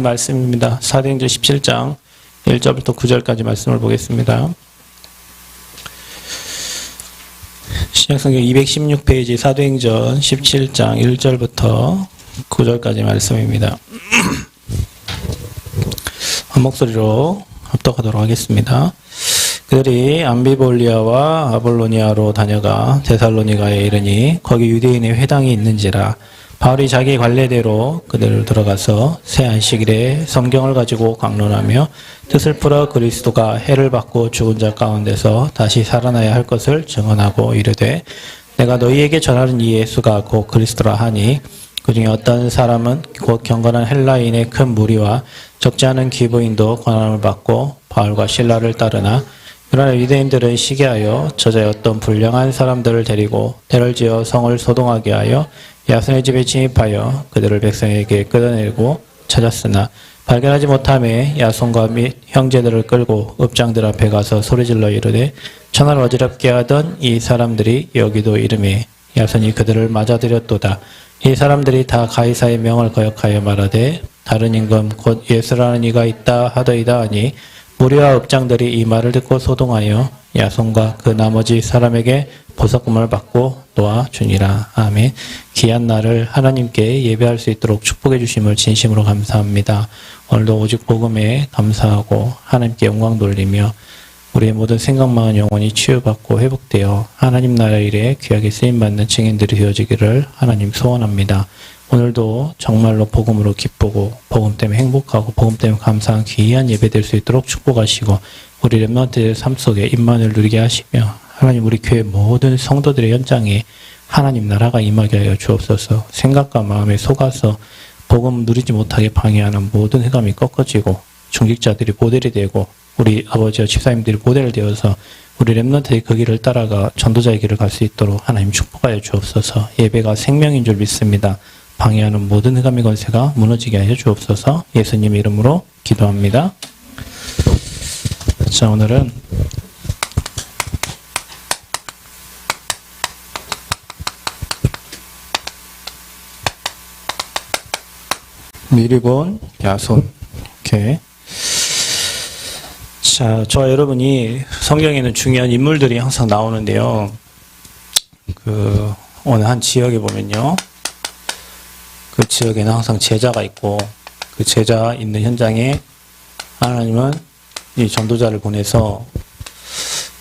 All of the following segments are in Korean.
말씀입니다. 사도행전 17장 1절부터 9절까지 말씀을 보겠습니다. 신약성경 216페이지 사도행전 17장 1절부터 9절까지 말씀입니다. 한 목소리로 합독하도록 하겠습니다. 그들이 암비볼리아와 아볼로니아로 다녀가 데살로니가에 이르니 거기 유대인의 회당이 있는지라 바울이 자기 관례대로 그들을 들어가서 새 안식일에 성경을 가지고 강론하며 뜻을 풀어 그리스도가 해를 받고 죽은 자 가운데서 다시 살아나야 할 것을 증언하고 이르되 내가 너희에게 전하는 이 예수가 곧 그리스도라 하니 그중에 어떤 사람은 곧 경건한 헬라인의 큰 무리와 적지 않은 기부인도 권한을 받고 바울과 실라를 따르나 그러나 유대인들은 시기하여 저자의 어떤 불량한 사람들을 데리고 대를 지어 성을 소동하게 하여 야손의 집에 침입하여 그들을 백성에게 끌어내고 찾았으나 발견하지 못하매 야손과 및 형제들을 끌고 읍장들 앞에 가서 소리질러 이르되 천하를 어지럽게 하던 이 사람들이 여기도 이르매 야손이 그들을 맞아들였도다. 이 사람들이 다 가이사의 명을 거역하여 말하되 다른 임금 곧 예수라는 이가 있다 하더이다 하니 무리와 읍장들이 이 말을 듣고 소동하여 야손과 그 나머지 사람에게 보석금을 받고 놓아주니라. 아멘. 귀한 날을 하나님께 예배할 수 있도록 축복해 주심을 진심으로 감사합니다. 오늘도 오직 복음에 감사하고 하나님께 영광 돌리며 우리의 모든 생각망은 영원히 치유받고 회복되어 하나님 나라 일에 귀하게 쓰임받는 증인들이 되어지기를 하나님 소원합니다. 오늘도 정말로 복음으로 기쁘고 복음 때문에 행복하고 복음 때문에 감사한 귀한 예배 될 수 있도록 축복하시고 우리 렘넌트의 삶 속에 임만을 누리게 하시며 하나님 우리 교회 모든 성도들의 현장에 하나님 나라가 임하게 하여 주옵소서. 생각과 마음에 속아서 복음 누리지 못하게 방해하는 모든 흑암이 꺾어지고 중직자들이 모델이 되고 우리 아버지와 집사님들이 모델이 되어서 우리 렘넌트의 그 길을 따라가 전도자의 길을 갈 수 있도록 하나님 축복하여 주옵소서. 예배가 생명인 줄 믿습니다. 방해하는 모든 흑암의 권세가 무너지게 하여 주옵소서. 예수님 이름으로 기도합니다. 자, 오늘은 미리 본 야손. 이렇게. 자, 저와 여러분이 성경에는 중요한 인물들이 항상 나오는데요. 어느 한 지역에 보면요. 그 지역에는 항상 제자가 있고 그 제자 있는 현장에 하나님은 이 전도자를 보내서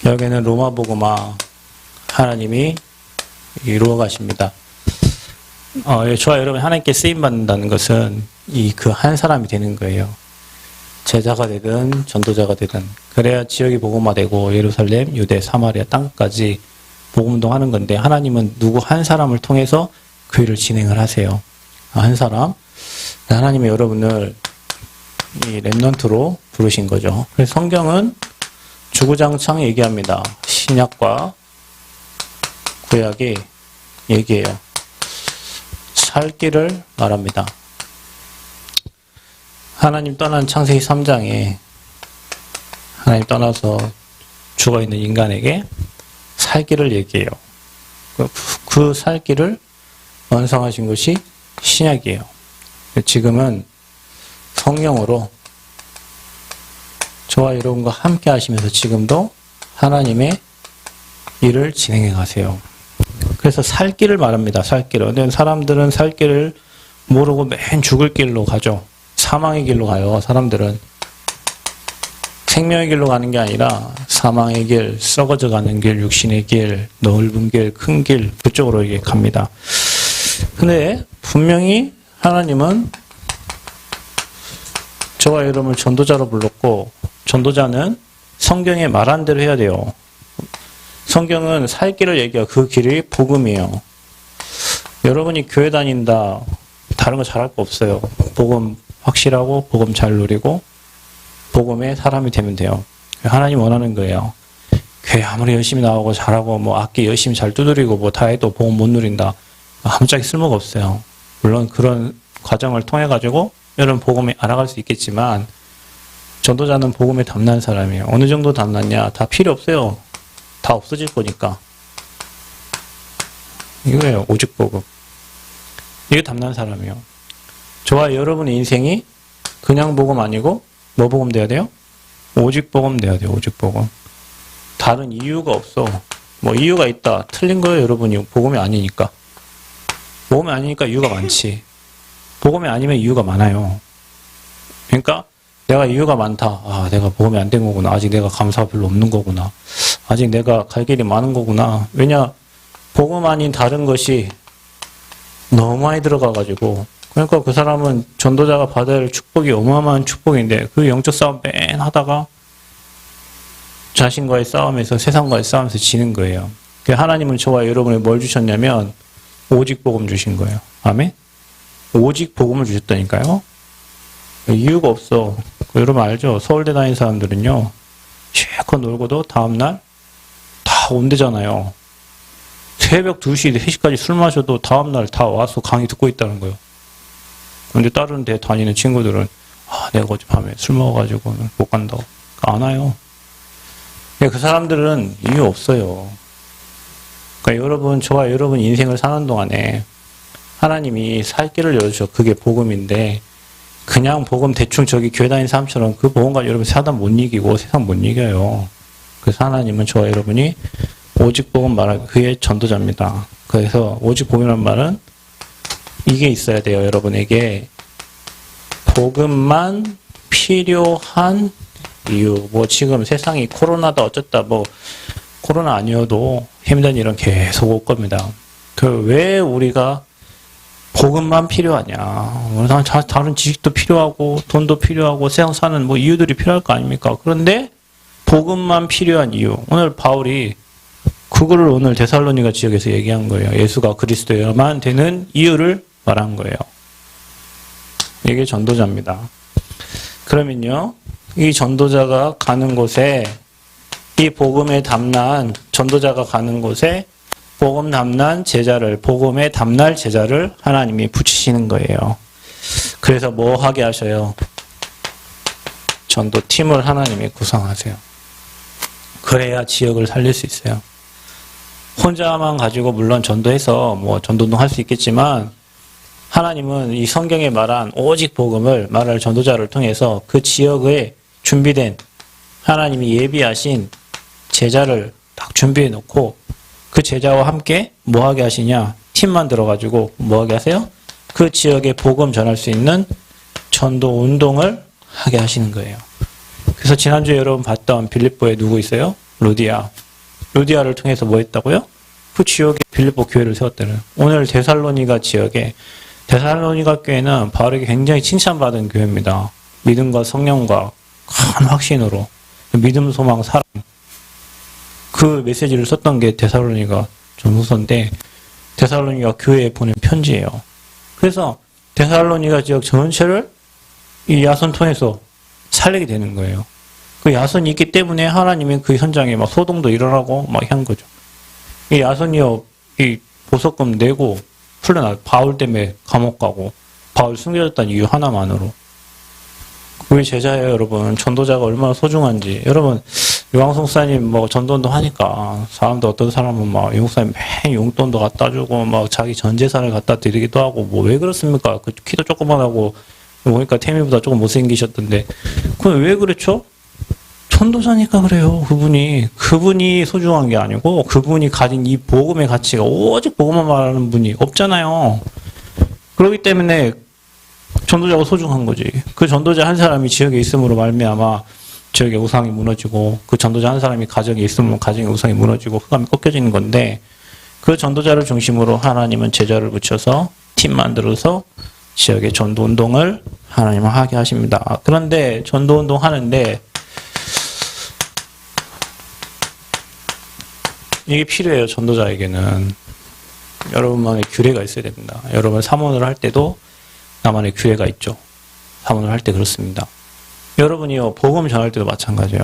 여기에는 로마복음화 하나님이 이루어 가십니다. 저와 여러분 하나님께 쓰임 받는다는 것은 이 그 한 사람이 되는 거예요. 제자가 되든 전도자가 되든 그래야 지역이 복음화되고 예루살렘, 유대, 사마리아 땅까지 복음운동하는 건데 하나님은 누구 한 사람을 통해서 그 일을 진행을 하세요. 한 사람, 하나님이 여러분을 이 렘넌트로 부르신 거죠. 그래서 성경은 주구장창 얘기합니다. 신약과 구약이 얘기해요. 살 길을 말합니다. 하나님 떠난 창세기 3장에 하나님 떠나서 죽어있는 인간에게 살 길을 얘기해요. 그 살 길을 완성하신 것이 신약이에요. 지금은 성령으로 저와 여러분과 함께 하시면서 지금도 하나님의 일을 진행해 가세요. 그래서 살 길을 말합니다. 살 길을. 근데 사람들은 살 길을 모르고 맨 죽을 길로 가죠. 사망의 길로 가요. 사람들은 생명의 길로 가는 게 아니라 사망의 길, 썩어져 가는 길, 육신의 길, 넓은 길, 큰 길 그쪽으로 이게 갑니다. 근데 분명히 하나님은 저와 여러분을 전도자로 불렀고 전도자는 성경에 말한 대로 해야 돼요. 성경은 살 길을 얘기하고 그 길이 복음이에요. 여러분이 교회 다닌다 다른 거 잘할 거 없어요. 복음 확실하고 복음 잘 누리고 복음의 사람이 되면 돼요. 하나님 원하는 거예요. 교회 아무리 열심히 나오고 잘하고 뭐 악기 열심히 잘 두드리고 뭐 다 해도 복음 못 누린다. 아무짝에 쓸모가 없어요. 물론 그런 과정을 통해 가지고 여러분 복음에 알아갈 수 있겠지만 전도자는 복음에 담난 사람이에요. 어느 정도 담났냐? 다 필요 없어요. 다 없어질 거니까. 이거예요. 오직 복음. 이게 담난 사람이에요. 저와 여러분의 인생이 그냥 복음 아니고 뭐 복음 돼야 돼요? 오직 복음 돼야 돼요. 오직 복음. 다른 이유가 없어. 뭐 이유가 있다. 틀린 거예요, 여러분이. 복음이 아니니까. 복음이 아니니까 이유가 많지. 복음이 아니면 이유가 많아요. 그러니까 내가 이유가 많다. 아, 내가 복음이 안 된 거구나. 아직 내가 감사가 별로 없는 거구나. 아직 내가 갈 길이 많은 거구나. 왜냐? 복음 아닌 다른 것이 너무 많이 들어가가지고. 그러니까 그 사람은 전도자가 받아야 할 축복이 어마어마한 축복인데 그 영적 싸움 맨 하다가 자신과의 싸움에서 세상과의 싸움에서 지는 거예요. 하나님은 저와 여러분에 뭘 주셨냐면 오직 복음 주신 거예요. 아멘? 오직 복음을 주셨다니까요. 이유가 없어. 여러분 알죠? 서울대 다니는 사람들은요. 실컷 놀고도 다음날 다 온대잖아요. 새벽 2시, 3시까지 술 마셔도 다음날 다 와서 강의 듣고 있다는 거예요. 근데 다른 데 다니는 친구들은 아, 내가 어젯밤에 술 먹어가지고 못 간다고. 안 와요. 그 사람들은 이유 없어요. 그러니까 여러분, 저와 여러분 인생을 사는 동안에 하나님이 살 길을 열어주셔. 그게 복음인데 그냥 복음 대충 저기 교회 다니는 사람처럼 그 복음과 여러분 사단 못 이기고 세상 못 이겨요. 그래서 하나님은 저와 여러분이 오직 복음 말할 그의 전도자입니다. 그래서 오직 복음이라는 말은 이게 있어야 돼요. 여러분에게 복음만 필요한 이유. 뭐 지금 세상이 코로나다 어쩌다 뭐 코로나 아니어도 힘든 일은 계속 올 겁니다. 그 왜 우리가 복음만 필요하냐. 다른 지식도 필요하고 돈도 필요하고 세상 사는 뭐 이유들이 필요할 거 아닙니까? 그런데 복음만 필요한 이유. 오늘 바울이 그거를 오늘 데살로니가 지역에서 얘기한 거예요. 예수가 그리스도여야만 되는 이유를 말한 거예요. 이게 전도자입니다. 그러면요. 이 전도자가 가는 곳에 이 복음에 담난 전도자가 가는 곳에 복음 담난 제자를 복음에 담날 제자를 하나님이 붙이시는 거예요. 그래서 뭐 하게 하셔요? 전도팀을 하나님이 구성하세요. 그래야 지역을 살릴 수 있어요. 혼자만 가지고 물론 전도해서 뭐 전도도 할 수 있겠지만 하나님은 이 성경에 말한 오직 복음을 말할 전도자를 통해서 그 지역에 준비된 하나님이 예비하신 제자를 딱 준비해 놓고 그 제자와 함께 뭐 하게 하시냐? 팀 만들어가지고 뭐 하게 하세요? 그 지역에 복음 전할 수 있는 전도 운동을 하게 하시는 거예요. 그래서 지난주에 여러분 봤던 빌립보에 누구 있어요? 루디아. 루디아를 통해서 뭐 했다고요? 그 지역에 빌립보 교회를 세웠다는. 오늘 데살로니가 지역에 데살로니가 교회는 바울에게 굉장히 칭찬받은 교회입니다. 믿음과 성령과 큰 확신으로 믿음, 소망, 사랑 그 메시지를 썼던 게 데살로니가 전후서인데 데살로니가 교회에 보낸 편지예요. 그래서 데살로니가 지역 전체를 이 야손 통해서 살리게 되는 거예요. 그 야손이 있기 때문에 하나님이 그 현장에 막 소동도 일어나고 막 한 거죠. 이 야손이요, 이 보석금 내고 풀려나 바울 때문에 감옥 가고 바울 숨겨졌다는 이유 하나만으로. 우리 제자예요, 여러분. 전도자가 얼마나 소중한지. 여러분, 유광성 목사님 뭐 전도운동 하니까 사람들 어떤 사람은 막 유 목사님 맨 용돈도 갖다 주고 막 자기 전 재산을 갖다 드리기도 하고 뭐 왜 그렇습니까? 그 키도 조그만하고 보니까 태미보다 조금 못생기셨던데 그건 왜 그렇죠? 전도자니까 그래요. 그분이 소중한 게 아니고 그분이 가진 이 복음의 가치가 오직 복음만 말하는 분이 없잖아요. 그렇기 때문에 전도자가 소중한 거지. 그 전도자 한 사람이 지역에 있음으로 말미암아 지역의 우상이 무너지고 그 전도자 한 사람이 가정에 있으면 가정의 우상이 무너지고 흑암이 꺾여지는 건데 그 전도자를 중심으로 하나님은 제자를 붙여서 팀 만들어서 지역의 전도운동을 하나님은 하게 하십니다. 그런데 전도운동 하는데 이게 필요해요. 전도자에게는. 여러분만의 규례가 있어야 됩니다. 여러분 사모를 할 때도 나만의 규례가 있죠. 사모를 할 때 그렇습니다. 여러분이요, 복음 전할 때도 마찬가지예요.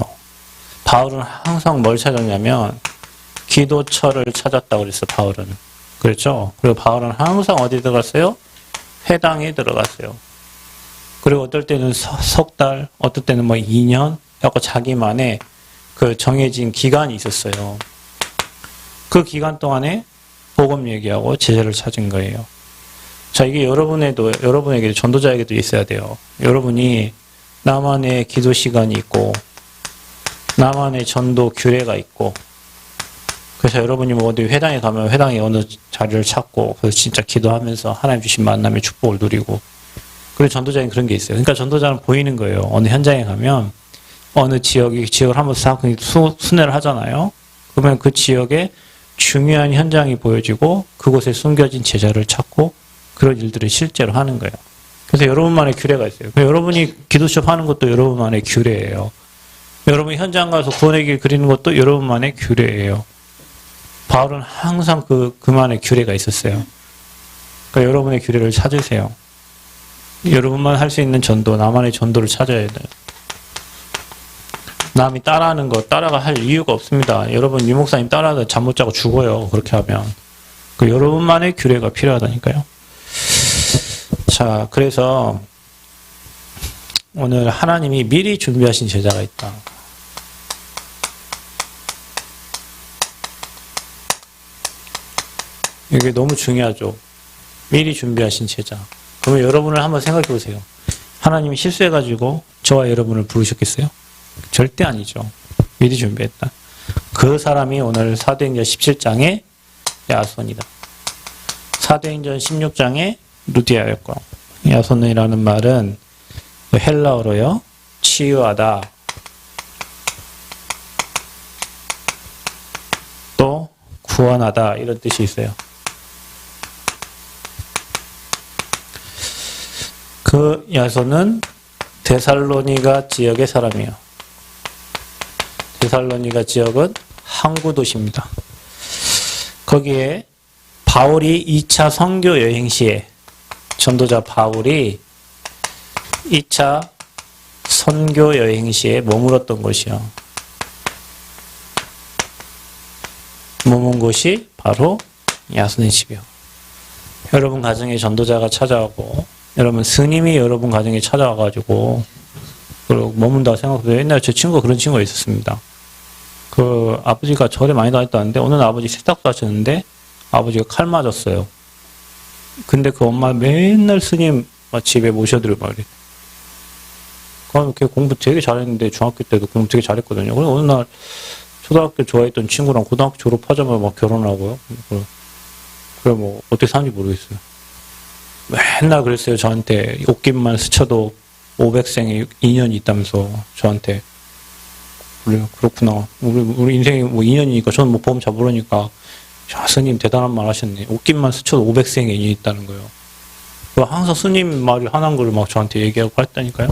바울은 항상 뭘 찾았냐면, 기도처를 찾았다고 그랬어요, 바울은. 그렇죠? 그리고 바울은 항상 어디 들어갔어요? 회당에 들어갔어요. 그리고 어떨 때는 석 달, 어떨 때는 뭐 2년, 하고 자기만의 그 정해진 기간이 있었어요. 그 기간 동안에 복음 얘기하고 제자를 찾은 거예요. 자, 이게 여러분에게도 전도자에게도 있어야 돼요. 여러분이 나만의 기도 시간이 있고, 나만의 전도 규례가 있고, 그래서 여러분이 뭐 어디 회당에 가면 회당에 어느 자리를 찾고, 그래서 진짜 기도하면서 하나님 주신 만남의 축복을 누리고, 그리고 전도자는 그런 게 있어요. 그러니까 전도자는 보이는 거예요. 어느 현장에 가면, 어느 지역을 한번 싹 순회를 하잖아요. 그러면 그 지역에 중요한 현장이 보여지고, 그곳에 숨겨진 제자를 찾고, 그런 일들을 실제로 하는 거예요. 그래서 여러분만의 규례가 있어요. 여러분이 기도 수업 하는 것도 여러분만의 규례예요. 여러분이 현장 가서 구원의 길 그리는 것도 여러분만의 규례예요. 바울은 항상 그만의 규례가 있었어요. 그러니까 여러분의 규례를 찾으세요. 여러분만 할 수 있는 전도, 나만의 전도를 찾아야 돼요. 남이 따라하는 거 따라가 할 이유가 없습니다. 여러분 유 목사님 따라하다 잠 못 자고 죽어요. 그렇게 하면. 여러분만의 규례가 필요하다니까요. 자, 그래서 오늘 하나님이 미리 준비하신 제자가 있다. 이게 너무 중요하죠. 미리 준비하신 제자. 그러면 여러분을 한번 생각해 보세요. 하나님이 실수해가지고 저와 여러분을 부르셨겠어요? 절대 아니죠. 미리 준비했다. 그 사람이 오늘 사도행전 17장의 야손이다. 사도행전 16장의 루디아였고, 야손이라는 말은 헬라어로요, 치유하다, 또 구원하다 이런 뜻이 있어요. 그 야손은 데살로니가 지역의 사람이에요. 데살로니가 지역은 항구 도시입니다. 거기에 바울이 2차 선교 여행 시에 전도자 바울이 2차 선교 여행 시에 머물었던 곳이요. 머문 곳이 바로 야손의 집이요. 여러분 가정에 전도자가 찾아오고, 여러분 스님이 여러분 가정에 찾아와가지고 그리고 머문다 생각해도 옛날에 제 친구가 그런 친구가 있었습니다. 그 아버지가 절에 많이 다녔다는데 어느 날 아버지 세탁도 하셨는데 아버지가 칼 맞았어요. 근데 그 엄마 맨날 스님 집에 모셔드리고 말이에요. 걔 공부 되게 잘했는데 중학교 때도 공부 되게 잘했거든요. 그래서 어느 날 초등학교 좋아했던 친구랑 고등학교 졸업하자마자 막 결혼하고요. 그래 뭐 어떻게 사는지 모르겠어요. 맨날 그랬어요. 저한테 옷깃만 스쳐도 500생에 2년이 있다면서 저한테. 그래요. 그렇구나. 우리 인생이 뭐 2년이니까 저는 뭐 보험 잘 모르니까 야, 스님 대단한 말 하셨네. 옷깃만 스쳐도 500생에 2년이 있다는 거예요. 항상 스님 말이 하나인 걸 막 저한테 얘기하고 했다니까요.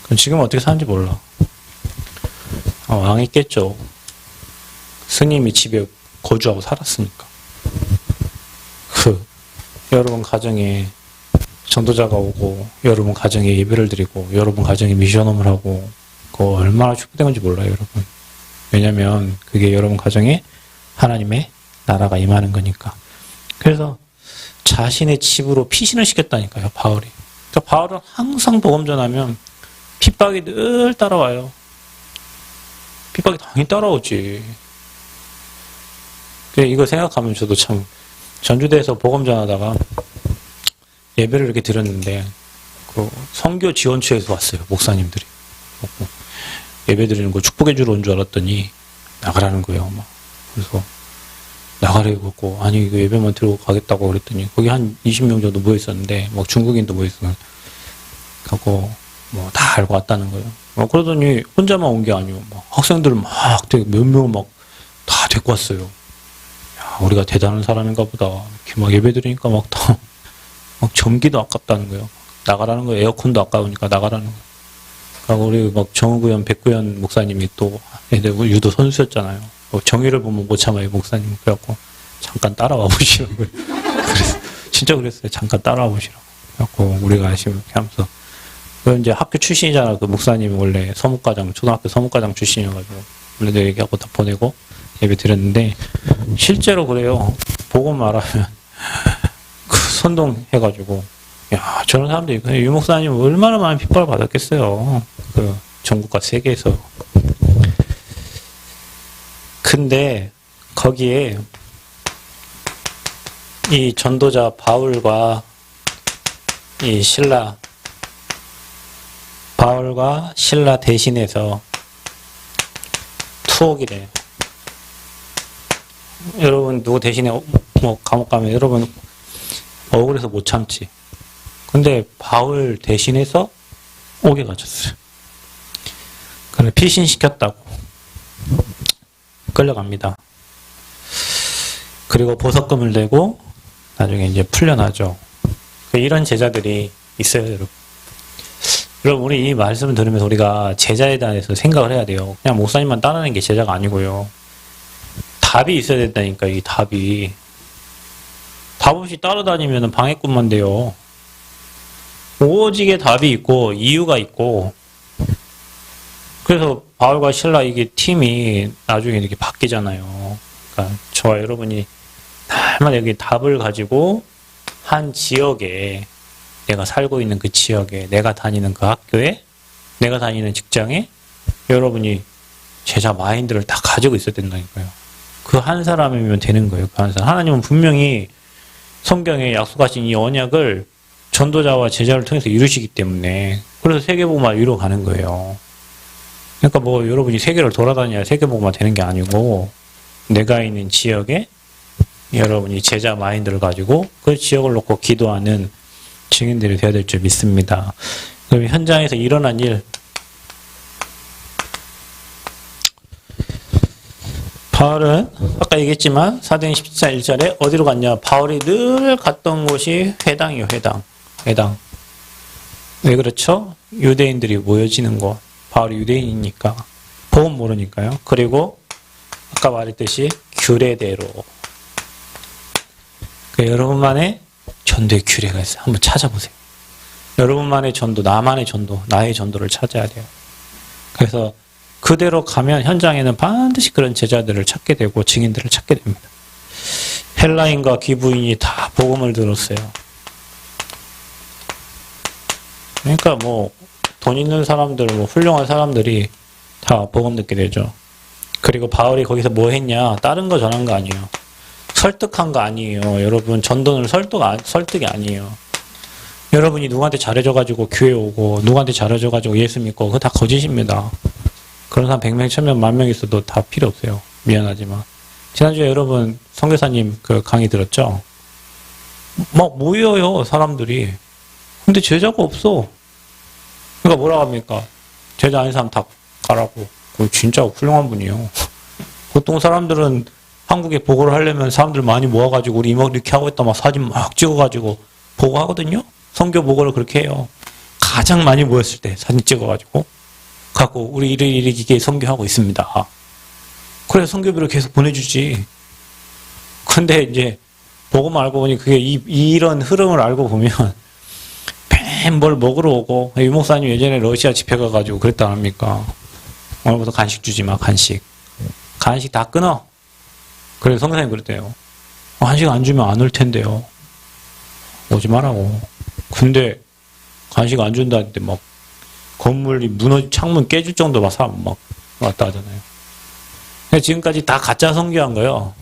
그럼 지금 어떻게 사는지 몰라. 왕했겠죠. 스님이 집에 거주하고 살았으니까. 여러분 가정에 전도자가 오고, 여러분 가정에 예배를 드리고, 여러분 가정에 미션홈을 하고, 그거 얼마나 축복된 건지 몰라요, 여러분. 왜냐면 그게 여러분 가정에 하나님의 나라가 임하는 거니까. 그래서 자신의 집으로 피신을 시켰다니까요, 바울이. 그러니까 바울은 항상 복음 전하면 핍박이 늘 따라와요. 핍박이 당연히 따라오지. 이거 생각하면 저도 참, 전주대에서 복음 전하다가 예배를 이렇게 드렸는데, 그 선교 지원처에서 왔어요, 목사님들이. 예배 드리는 거 축복해주러 온 줄 알았더니, 나가라는 거예요, 막. 그래서, 나가라고 했고, 아니, 이거 예배만 드리고 가겠다고 그랬더니, 거기 한 20명 정도 모여있었는데, 막 중국인도 모여있었는데, 갖고, 뭐, 다 알고 왔다는 거예요. 그러더니, 혼자만 온 게 아니고, 막 학생들을 막 되게 몇 명을 막 다 데리고 왔어요. 야, 우리가 대단한 사람인가 보다. 이렇게 막 예배 드리니까 막 다, 막 전기도 아깝다는 거예요. 나가라는 거예요. 에어컨도 아까우니까 나가라는 거예요. 그리고 우리 막 정우구현, 백구현 목사님이 또, 애들 유도 선수였잖아요. 정의를 보면 못 참아요, 목사님. 그래갖고, 잠깐 따라와 보시라고요. 그래서, 진짜 그랬어요. 잠깐 따라와 보시라고. 그래갖고, 우리가 아시면 이렇게 하면서. 그 이제 학교 출신이잖아. 그 목사님이 원래 서묵과장, 초등학교 서묵과장 출신이어가지고, 원래도 얘기하고 다 보내고 예배 드렸는데, 실제로 그래요. 보고 말하면, 그 선동해가지고, 야, 저런 사람들이, 유 목사님 얼마나 많은 핍박을 받았겠어요. 그, 전국과 세계에서. 근데, 거기에, 이 전도자 바울과 이 바울과 신라 대신해서 투옥이래요. 여러분 누구 대신에 뭐 감옥 가면 여러분 억울해서 못 참지. 근데 바울 대신해서 옥에 갇혔어요. 그래 피신시켰다고 끌려갑니다. 그리고 보석금을 내고 나중에 이제 풀려나죠. 이런 제자들이 있어요, 여러분. 여러분, 우리 이 말씀을 들으면서 우리가 제자에 대해서 생각을 해야 돼요. 그냥 목사님만 따르는 게 제자가 아니고요. 답이 있어야 된다니까, 이 답이. 답 없이 따라다니면 방해꾼만 돼요. 오직의 답이 있고, 이유가 있고, 그래서 바울과 신라 이게 팀이 나중에 이렇게 바뀌잖아요. 그러니까 저와 여러분이 날마다 여기 답을 가지고 한 지역에 내가 살고 있는 그 지역에 내가 다니는 그 학교에 내가 다니는 직장에 여러분이 제자 마인드를 다 가지고 있어야 된다니까요. 그 한 사람이면 되는 거예요. 그 한 사람. 하나님은 분명히 성경에 약속하신 이 언약을 전도자와 제자를 통해서 이루시기 때문에 그래서 세계복음화 이루어 가는 거예요. 그러니까 뭐 여러분이 세계를 돌아다녀야 세계복음화 되는 게 아니고 내가 있는 지역에 여러분이 제자 마인드를 가지고 그 지역을 놓고 기도하는 증인들이 되어야 될 줄 믿습니다. 그럼 현장에서 일어난 일, 바울은 아까 얘기했지만 사도행 14장 1절에 어디로 갔냐? 바울이 늘 갔던 곳이 회당이에요. 회당. 왜 그렇죠? 유대인들이 모여지는 곳. 바울이 유대인이니까 복음 모르니까요. 그리고 아까 말했듯이 규례대로 여러분만의 전도의 규례가 있어요. 한번 찾아보세요. 여러분만의 전도, 나만의 전도, 나의 전도를 찾아야 돼요. 그래서 그대로 가면 현장에는 반드시 그런 제자들을 찾게 되고 증인들을 찾게 됩니다. 헬라인과 기부인이 다 복음을 들었어요. 그러니까 뭐 돈 있는 사람들, 뭐 훌륭한 사람들이 다 복음 듣게 되죠. 그리고 바울이 거기서 뭐 했냐? 다른 거 전한 거 아니에요. 설득한 거 아니에요. 여러분 전도는 설득이 아니에요. 여러분이 누구한테 잘해줘가지고 교회 오고 누구한테 잘해줘가지고 예수 믿고 그거 다 거짓입니다. 그런 사람 100명, 1000명, 10,000명 있어도 다 필요 없어요. 미안하지만. 지난주에 여러분 선교사님 그 강의 들었죠? 막 모여요 사람들이. 근데 제자가 없어. 그러니까 뭐라고 합니까? 제자 아닌 사람 다 가라고. 진짜 훌륭한 분이에요. 보통 사람들은 한국에 보고를 하려면 사람들 많이 모아가지고 우리 이렇게 하고 있다 막 사진 막 찍어가지고 보고하거든요. 선교 보고를 그렇게 해요. 가장 많이 모였을 때 사진 찍어가지고 갖고 우리 이렇게 선교하고 있습니다. 그래서 선교비를 계속 보내주지. 근데 이제 보고만 알고 보니 그게 이런 흐름을 알고 보면 뱀 뭘 먹으러 오고 유 목사님 예전에 러시아 집회 가가지고 그랬다 안 합니까? 오늘부터 간식 주지 마. 간식 다 끊어. 그래서 성교사님 그랬대요. 간식 안 주면 안 올 텐데요. 오지 말라고. 근데 간식 안 준다 할 때 막 건물이 창문 깨질 정도 막 사람 막 왔다 하잖아요. 지금까지 다 가짜 선교한 거예요.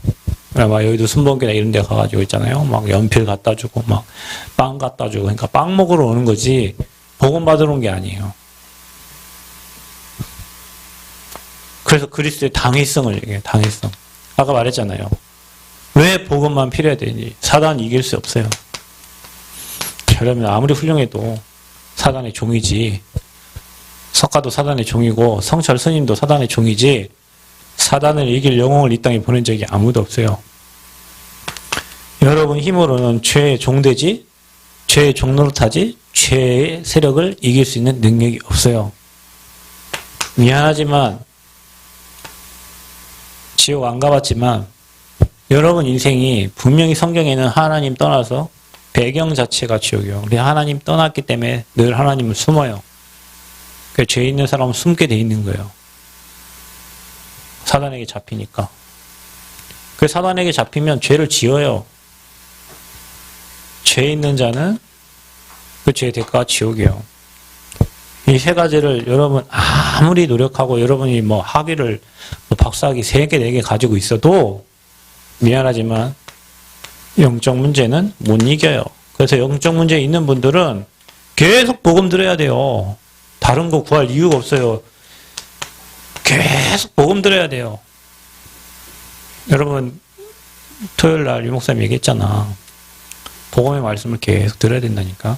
막 여의도 순복이나 이런 데 가가지고 있잖아요. 막 연필 갖다 주고 막 빵 갖다 주고 그러니까 빵 먹으러 오는 거지 복음 받으러 온 게 아니에요. 그래서 그리스도의 당위성을 얘기해요. 당위성. 아까 말했잖아요. 왜 복음만 필요해야 되는지. 사단 이길 수 없어요. 여러분 아무리 훌륭해도 사단의 종이지. 석가도 사단의 종이고 성철 스님도 사단의 종이지 사단을 이길 영웅을 이 땅에 보낸 적이 아무도 없어요. 여러분 힘으로는 죄의 종되지 죄의 종노릇하지 죄의 세력을 이길 수 있는 능력이 없어요. 미안하지만 지옥 안 가봤지만 여러분 인생이 분명히 성경에는 하나님 떠나서 배경 자체가 지옥이에요. 우리 하나님 떠났기 때문에 늘 하나님은 숨어요. 그 죄 있는 사람은 숨게 돼 있는 거예요. 사단에게 잡히니까. 그 사단에게 잡히면 죄를 지어요. 죄 있는 자는 그 죄의 대가가 지옥이에요. 이 세 가지를 여러분 아무리 노력하고 여러분이 뭐 학위를 뭐 박사학위 3개, 4개 가지고 있어도 미안하지만 영적 문제는 못 이겨요. 그래서 영적 문제 있는 분들은 계속 복음 들어야 돼요. 다른 거 구할 이유가 없어요. 계속 복음 들어야 돼요. 여러분 토요일 날 유목사님 얘기했잖아. 복음의 말씀을 계속 들어야 된다니까.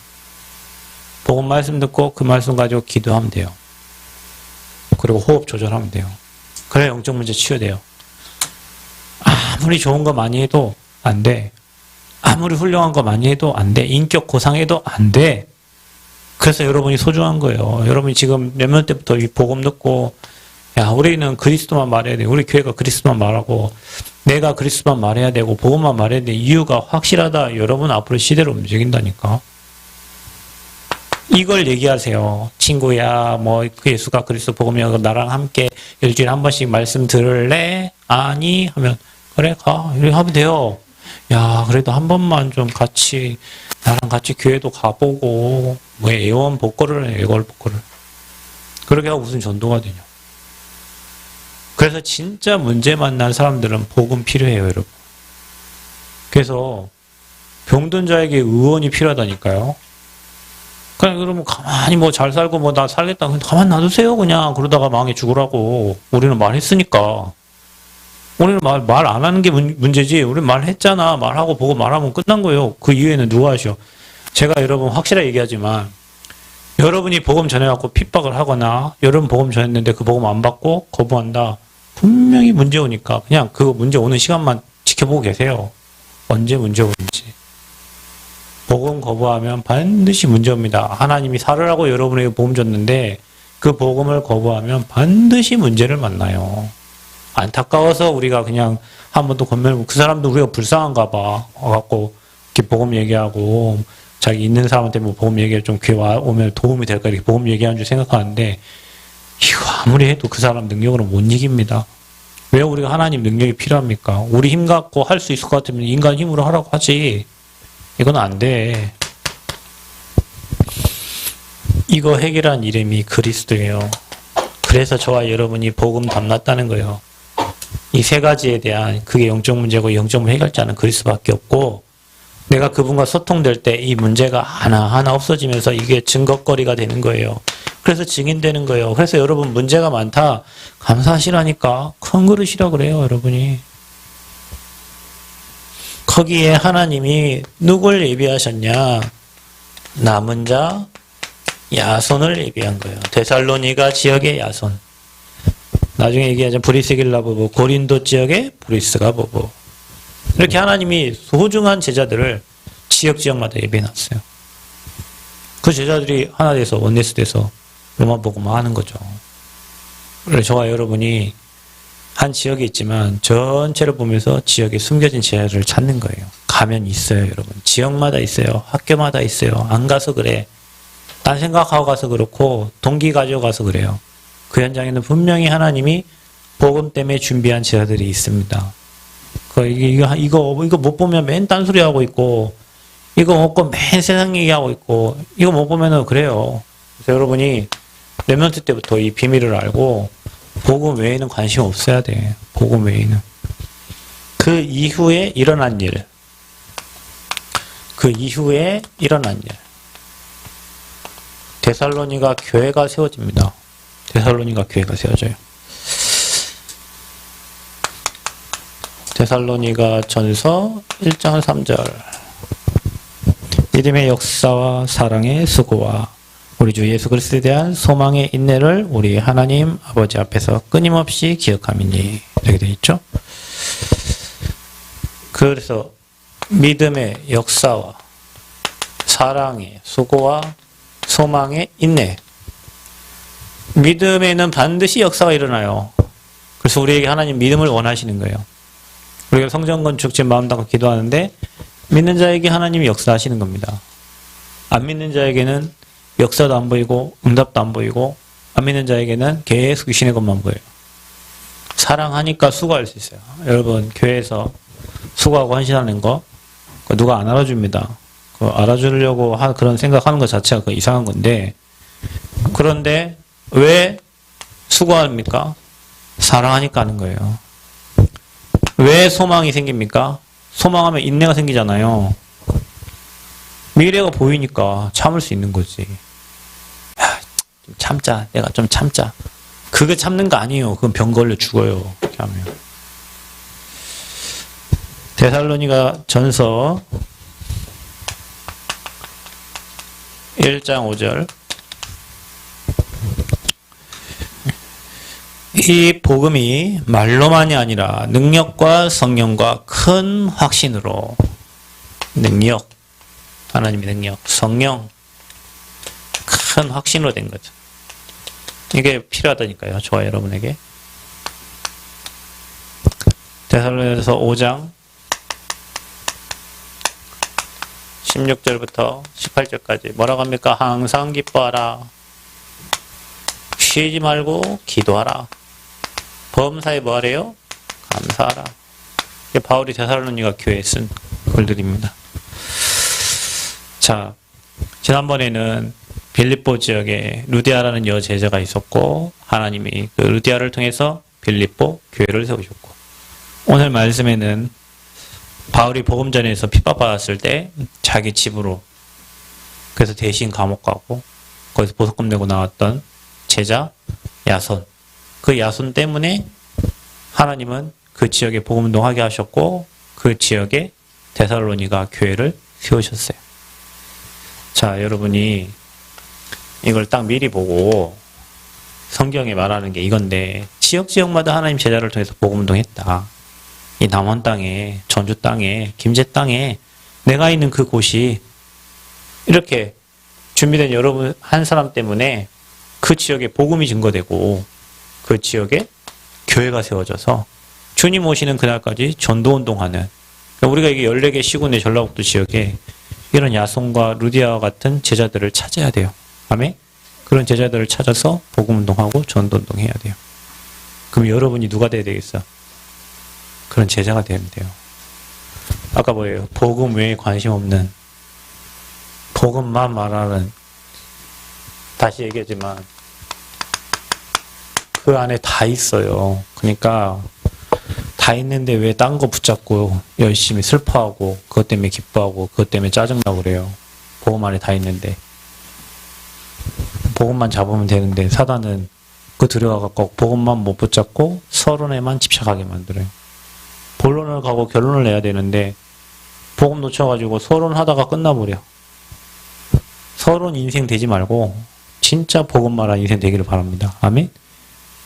복음 말씀 듣고 그 말씀 가지고 기도하면 돼요. 그리고 호흡 조절하면 돼요. 그래야 영적 문제 치유돼요. 아무리 좋은 거 많이 해도 안 돼. 아무리 훌륭한 거 많이 해도 안 돼. 인격 고상해도 안 돼. 그래서 여러분이 소중한 거예요. 여러분이 지금 몇 년 때부터 이 복음 듣고 야 우리는 그리스도만 말해야 돼. 우리 교회가 그리스도만 말하고 내가 그리스도만 말해야 되고 복음만 말해야 돼. 이유가 확실하다. 여러분 앞으로 시대로 움직인다니까. 이걸 얘기하세요. 친구야 그 예수가 그리스도 복음이야. 나랑 함께 일주일에 한 번씩 말씀 들을래? 아니 하면 그래 가. 이렇게 하면 돼요. 야 그래도 한 번만 좀 같이 나랑 같이 교회도 가보고 애원 복거를 해. 애걸 복거를. 그렇게 하고 무슨 전도가 되냐. 그래서 진짜 문제 만난 사람들은 복음 필요해요, 여러분. 그래서 병든 자에게 의원이 필요하다니까요. 그냥 그러면 가만히 잘 살고 나 살겠다. 가만히 놔두세요, 그냥. 그러다가 망해 죽으라고. 우리는 말했으니까. 우리는 말 안 하는 게 문제지. 우리는 말했잖아. 말하고 보고 말하면 끝난 거예요. 그 이후에는 누가 하셔? 제가 여러분 확실하게 얘기하지만 여러분이 복음 전해갖고 핍박을 하거나 여러분 복음 전했는데 그 복음 안 받고 거부한다. 분명히 문제 오니까 그냥 그 문제 오는 시간만 지켜보고 계세요. 언제 문제 오는지. 복음 거부하면 반드시 문제 옵니다. 하나님이 살으라고 여러분에게 복음 줬는데 그 복음을 거부하면 반드시 문제를 만나요. 안타까워서 우리가 그냥 한 번도 건멸, 그 사람도 우리가 불쌍한가 봐. 와갖고 이렇게 복음 얘기하고 자기 있는 사람한테 복음 얘기를 좀 귀에 오면 도움이 될까 이렇게 복음 얘기하는 줄 생각하는데 이거 아무리 해도 그 사람 능력으로 못 이깁니다. 왜 우리가 하나님 능력이 필요합니까? 우리 힘 갖고 할 수 있을 것 같으면 인간 힘으로 하라고 하지. 이건 안 돼. 이거 해결한 이름이 그리스도예요. 그래서 저와 여러분이 복음 담났다는 거예요. 이 세 가지에 대한 그게 영적 문제고 영적 문제 해결자는 그리스도밖에 없고 내가 그분과 소통될 때 이 문제가 하나하나 없어지면서 이게 증거거리가 되는 거예요. 그래서 증인되는 거예요. 그래서 여러분 문제가 많다. 감사하시라니까. 큰 그릇이라 그래요, 여러분이. 거기에 하나님이 누굴 예비하셨냐? 남은 자 야손을 예비한 거예요. 데살로니가 지역의 야손. 나중에 얘기하자면 브리스길라 부부, 고린도 지역의 브리스가 부부. 이렇게 하나님이 소중한 제자들을 지역마다 예비해놨어요. 그 제자들이 하나 돼서 원네스 돼서 로마 복음화 하는 거죠. 그래서 저와 여러분이 한 지역에 있지만 전체를 보면서 지역에 숨겨진 제자들을 찾는 거예요. 가면 있어요, 여러분. 지역마다 있어요. 학교마다 있어요. 안 가서 그래. 딴 생각하고 가서 그렇고 동기 가지고 가서 그래요. 그 현장에는 분명히 하나님이 복음 때문에 준비한 제자들이 있습니다. 이거 못 보면 맨 딴소리 하고 있고, 이거 못 보면 맨 세상 얘기하고 있고, 이거 못 보면은 그래요. 그래서 여러분이 렘넌트 때부터 이 비밀을 알고, 복음 외에는 관심 없어야 돼. 복음 외에는. 그 이후에 일어난 일. 데살로니가 교회가 세워집니다. 데살로니가 교회가 세워져요. 데살로니가 전서 1장 3절. 믿음의 역사와 사랑의 수고와 우리 주 예수 그리스도에 대한 소망의 인내를 우리 하나님 아버지 앞에서 끊임없이 기억함이니. 이렇게 되어 있죠. 그래서 믿음의 역사와 사랑의 수고와 소망의 인내. 믿음에는 반드시 역사가 일어나요. 그래서 우리에게 하나님 믿음을 원하시는 거예요. 우리가 성전 건축 지금 마음 담고 기도하는데 믿는 자에게 하나님이 역사하시는 겁니다. 안 믿는 자에게는 역사도 안 보이고 응답도 안 보이고 안 믿는 자에게는 계속 귀신의 것만 보여요. 사랑하니까 수고할 수 있어요. 여러분 교회에서 수고하고 헌신하는 거 누가 안 알아줍니다. 알아주려고 그런 생각하는 것 자체가 이상한 건데, 그런데 왜 수고합니까? 사랑하니까 하는 거예요. 왜 소망이 생깁니까? 소망하면 인내가 생기잖아요. 미래가 보이니까 참을 수 있는 거지. 야, 좀 참자. 내가 좀 참자. 그게 참는 거 아니에요. 그건 병 걸려 죽어요. 그렇게 하면. 데살로니가 전서 1장 5절. 이 복음이 말로만이 아니라 능력과 성령과 큰 확신으로, 능력, 하나님의 능력, 성령, 큰 확신으로 된 거죠. 이게 필요하다니까요. 저와 여러분에게. 데살로니가서 5장 16절부터 18절까지 뭐라고 합니까? 항상 기뻐하라. 쉬지 말고 기도하라. 범사에 뭐 하래요? 감사하라. 이게 바울이 데살로니가 교회에 쓴 글들입니다. 자, 지난번에는 빌립보 지역에 루디아라는 여제자가 있었고 하나님이 그 루디아를 통해서 빌립보 교회를 세우셨고, 오늘 말씀에는 바울이 복음전에서 핍박받았을 때 자기 집으로, 그래서 대신 감옥 가고 거기서 보석금 내고 나왔던 제자 야손, 그 야손 때문에 하나님은 그 지역에 복음운동하게 하셨고 그 지역에 데살로니가 교회를 세우셨어요. 자, 여러분이 이걸 딱 미리 보고 성경에 말하는 게 이건데, 지역마다 하나님 제자를 통해서 복음운동했다. 이 남원 땅에, 전주 땅에, 김제 땅에 내가 있는 그 곳이 이렇게 준비된 여러분 한 사람 때문에 그 지역에 복음이 증거되고 그 지역에 교회가 세워져서 주님 오시는 그날까지 전도운동하는, 우리가 이게 14개 시군의 전라북도 지역에 이런 야손과 루디아와 같은 제자들을 찾아야 돼요. 아멘? 그런 제자들을 찾아서 복음운동하고 전도운동 해야 돼요. 그럼 여러분이 누가 돼야 되겠어? 그런 제자가 되면 돼요. 아까 뭐예요? 복음 외에 관심 없는, 복음만 말하는, 다시 얘기하지만 그 안에 다 있어요. 그러니까 다 있는데 왜 딴 거 붙잡고 열심히 슬퍼하고 그것 때문에 기뻐하고 그것 때문에 짜증나고 그래요. 복음 안에 다 있는데. 복음만 잡으면 되는데 사단은 그 들어가갖고 복음만 못 붙잡고 서론에만 집착하게 만들어요. 본론을 가고 결론을 내야 되는데 복음 놓쳐가지고 서론하다가 끝나버려. 서론 인생 되지 말고 진짜 복음만한 인생 되기를 바랍니다. 아멘?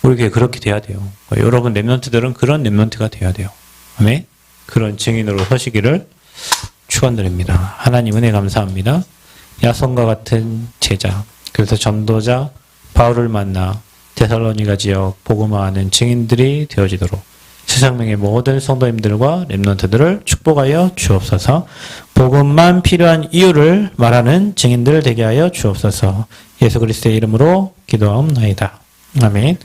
우리 교회 그렇게 돼야 돼요. 여러분 랩런트들은 그런 랩런트가 돼야 돼요. 아멘? 그런 증인으로 서시기를 축원드립니다. 하나님 은혜 감사합니다. 야손과 같은 제자, 그래서 전도자 바울을 만나 데살로니가 지역 복음화하는 증인들이 되어지도록 세상명의 모든 성도님들과 랩런트들을 축복하여 주옵소서. 복음만 필요한 이유를 말하는 증인들 되게 하여 주옵소서. 예수 그리스도의 이름으로 기도하옵나이다. 아멘.